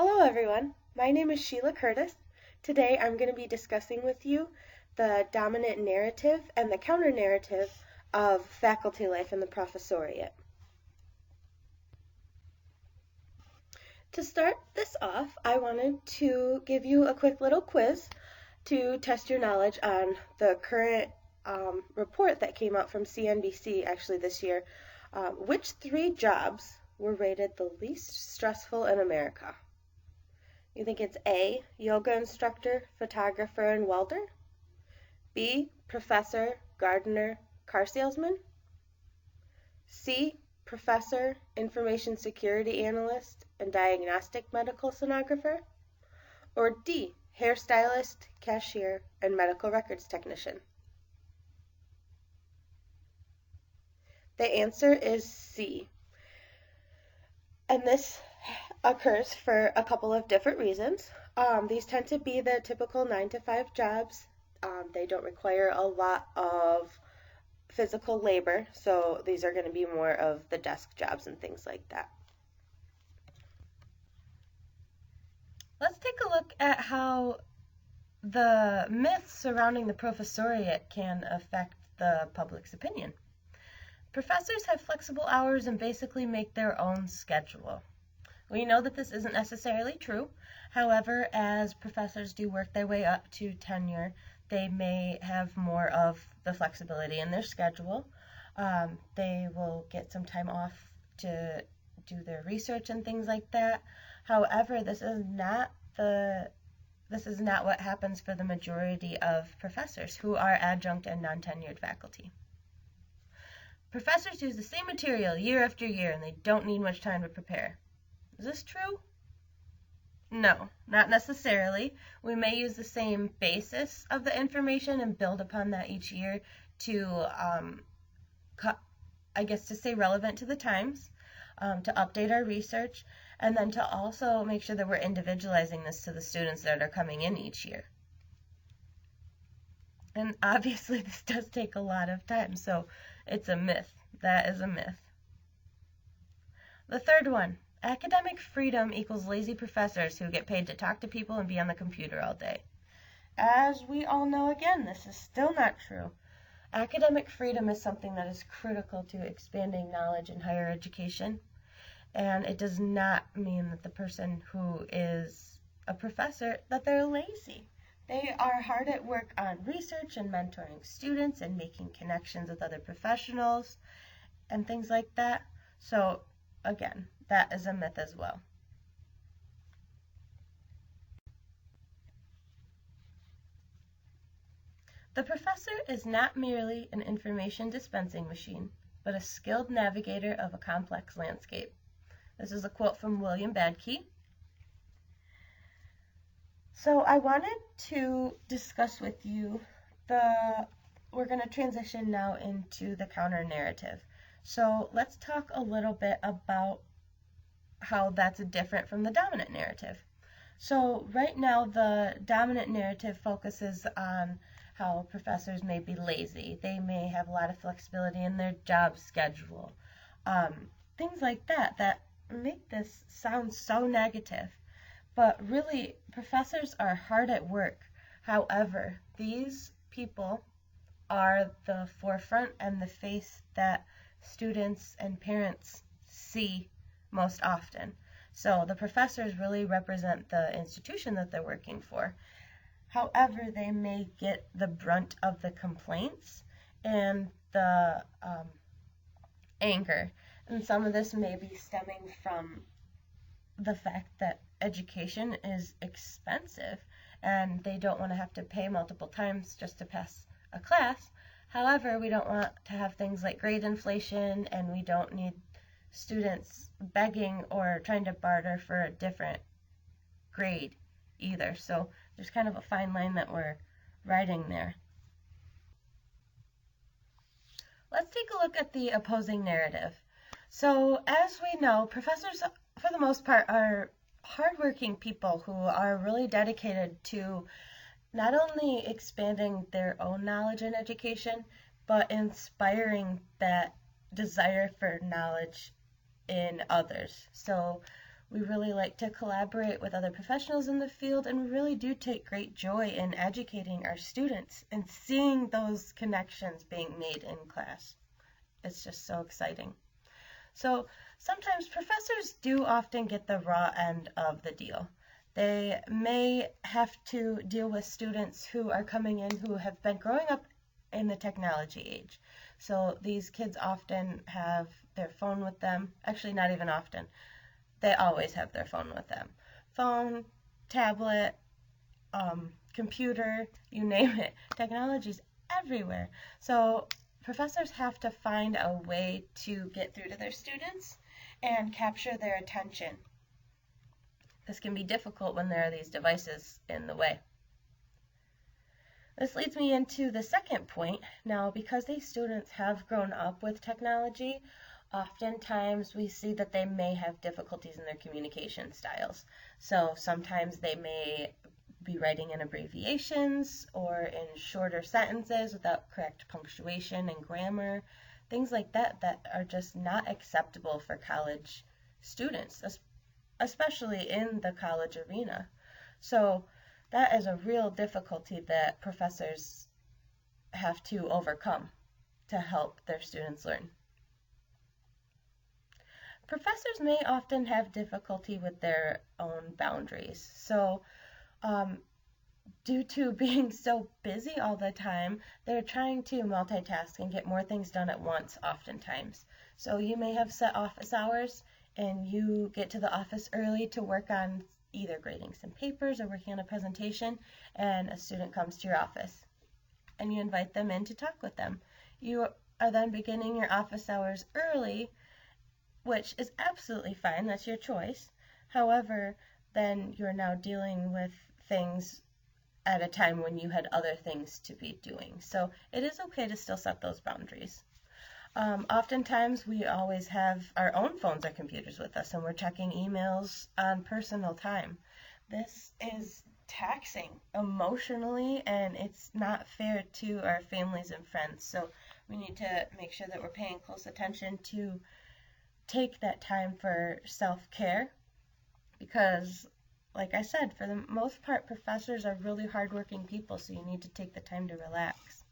Hello everyone, my name is Sheila Curtis. Today I'm going to be discussing with you the dominant narrative and the counter-narrative of faculty life in the professoriate. To start this off, I wanted to give you a quick little quiz to test your knowledge on the current report that came out from CNBC actually this year. Which three jobs were rated the least stressful in America? You think it's A, yoga instructor, photographer, and welder? B, professor, gardener, car salesman? C, professor, information security analyst, and diagnostic medical sonographer? Or D, hairstylist, cashier, and medical records technician? The answer is C. And this occurs for a couple of different reasons. These tend to be the typical 9 to 5 jobs. They don't require a lot of physical labor, so these are going to be more of the desk jobs and things like that. Let's take a look at how the myths surrounding the professoriate can affect the public's opinion. Professors have flexible hours and basically make their own schedule. We know that this isn't necessarily true. However, as professors do work their way up to tenure, they may have more of the flexibility in their schedule. They will get some time off to do their research and things like that. However, this is not what happens for the majority of professors who are adjunct and non-tenured faculty. Professors use the same material year after year and they don't need much time to prepare. Is this true? No, not necessarily. We may use the same basis of the information and build upon that each year to, to stay relevant to the times, to update our research, and then to also make sure that we're individualizing this to the students that are coming in each year. And obviously this does take a lot of time, so it's a myth. That is a myth. The third one. Academic freedom equals lazy professors who get paid to talk to people and be on the computer all day. As we all know, again, this is still not true. Academic freedom is something that is critical to expanding knowledge in higher education, and it does not mean that the person who is a professor, that they're lazy. They are hard at work on research and mentoring students and making connections with other professionals and things like that. So, again, that is a myth as well. The professor is not merely an information dispensing machine, but a skilled navigator of a complex landscape. This is a quote from William Badke. So I wanted to discuss with you we're going to transition now into the counter narrative. So let's talk a little bit about how that's different from the dominant narrative. So right now the dominant narrative focuses on how professors may be lazy. They may have a lot of flexibility in their job schedule. Things like that make this sound so negative. But really, professors are hard at work. However, these people are the forefront and the face that students and parents see most often. So the professors really represent the institution that they're working for. However, they may get the brunt of the complaints and the anger. And some of this may be stemming from the fact that education is expensive and they don't want to have to pay multiple times just to pass a class. However, we don't want to have things like grade inflation, and we don't need students begging or trying to barter for a different grade either. So there's kind of a fine line that we're riding there. Let's take a look at the opposing narrative. So as we know, professors for the most part are hardworking people who are really dedicated to not only expanding their own knowledge and education, but inspiring that desire for knowledge in others. So We really like to collaborate with other professionals in the field, and we really do take great joy in educating our students and seeing those connections being made in class. It's just so exciting. So sometimes professors do often get the raw end of the deal. They may have to deal with students who are coming in who have been growing up in the technology age. So these kids often have their phone with them. Actually, not even often. They always have their phone with them. Phone, tablet, computer, you name it. Technology's everywhere. So professors have to find a way to get through to their students and capture their attention. This can be difficult when there are these devices in the way. This leads me into the second point. Now, because these students have grown up with technology, oftentimes we see that they may have difficulties in their communication styles. So sometimes they may be writing in abbreviations or in shorter sentences without correct punctuation and grammar, things like that that are just not acceptable for college students, especially in the college arena. So that is a real difficulty that professors have to overcome to help their students learn. Professors may often have difficulty with their own boundaries. So due to being so busy all the time, they're trying to multitask and get more things done at once oftentimes. So you may have set office hours and you get to the office early to work on either grading some papers or working on a presentation, and a student comes to your office and you invite them in to talk with them. You are then beginning your office hours early, which is absolutely fine, that's your choice. However, then you're now dealing with things at a time when you had other things to be doing. So it is okay to still set those boundaries. Oftentimes we always have our own phones or computers with us and we're checking emails on personal time. This is taxing emotionally and it's not fair to our families and friends. So we need to make sure that we're paying close attention to take that time for self-care because, like I said, for the most part, professors are really hardworking people, so you need to take the time to relax.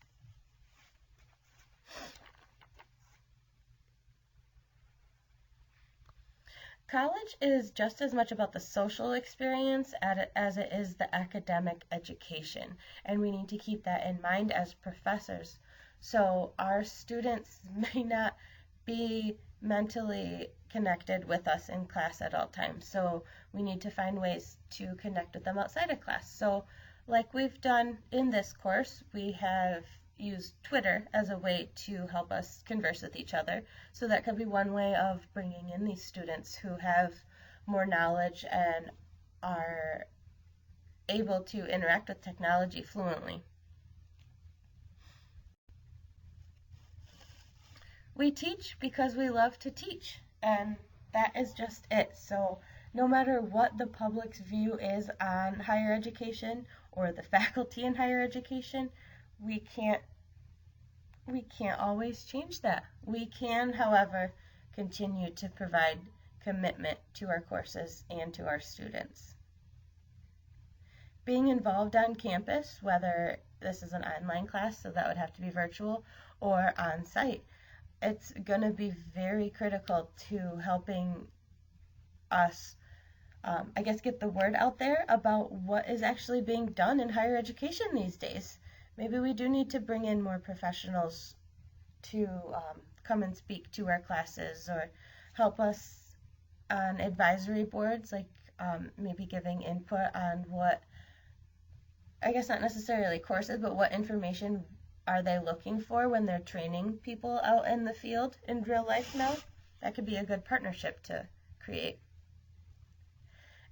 College is just as much about the social experience as it is the academic education, and we need to keep that in mind as professors. So our students may not be mentally connected with us in class at all times, so we need to find ways to connect with them outside of class. So like we've done in this course, we have use Twitter as a way to help us converse with each other. So that could be one way of bringing in these students who have more knowledge and are able to interact with technology fluently. We teach because we love to teach, and that is just it. So no matter what the public's view is on higher education or the faculty in higher education, we can't always change that. We can, however, continue to provide commitment to our courses and to our students. Being involved on campus, whether this is an online class, so that would have to be virtual, or on site, it's going to be very critical to helping us get the word out there about what is actually being done in higher education these days. Maybe we do need to bring in more professionals to come and speak to our classes or help us on advisory boards, like maybe giving input on what, I guess not necessarily courses, but what information are they looking for when they're training people out in the field in real life now. That could be a good partnership to create.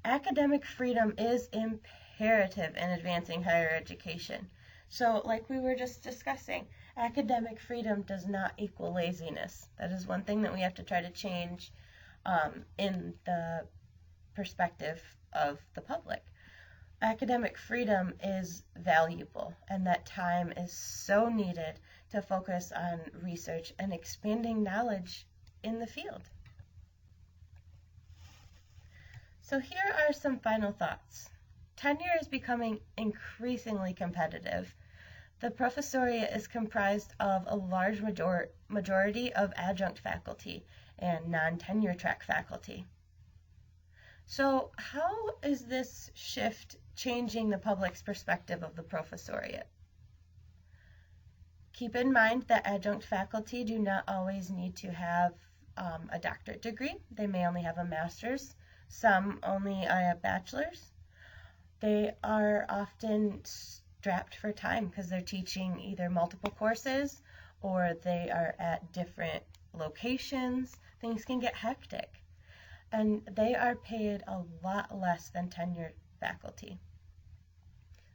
Academic freedom is imperative in advancing higher education. So like we were just discussing, academic freedom does not equal laziness. That is one thing that we have to try to change in the perspective of the public. Academic freedom is valuable, and that time is so needed to focus on research and expanding knowledge in the field. So here are some final thoughts. Tenure is becoming increasingly competitive. The professoriate is comprised of a large majority of adjunct faculty and non-tenure track faculty. So how is this shift changing the public's perspective of the professoriate? Keep in mind that adjunct faculty do not always need to have a doctorate degree. They may only have a master's, some only a bachelor's. They are often strapped for time because they're teaching either multiple courses or they are at different locations. Things can get hectic. And they are paid a lot less than tenured faculty.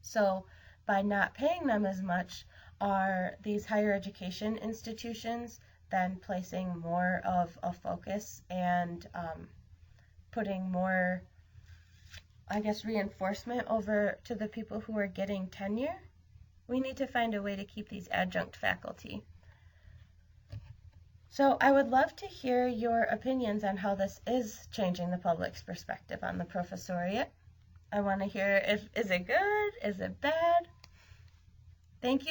So by not paying them as much, are these higher education institutions then placing more of a focus and putting more, I guess, reinforcement over to the people who are getting tenure? We need to find a way to keep these adjunct faculty. So I would love to hear your opinions on how this is changing the public's perspective on the professoriate. I want to hear is it good? Is it bad? Thank you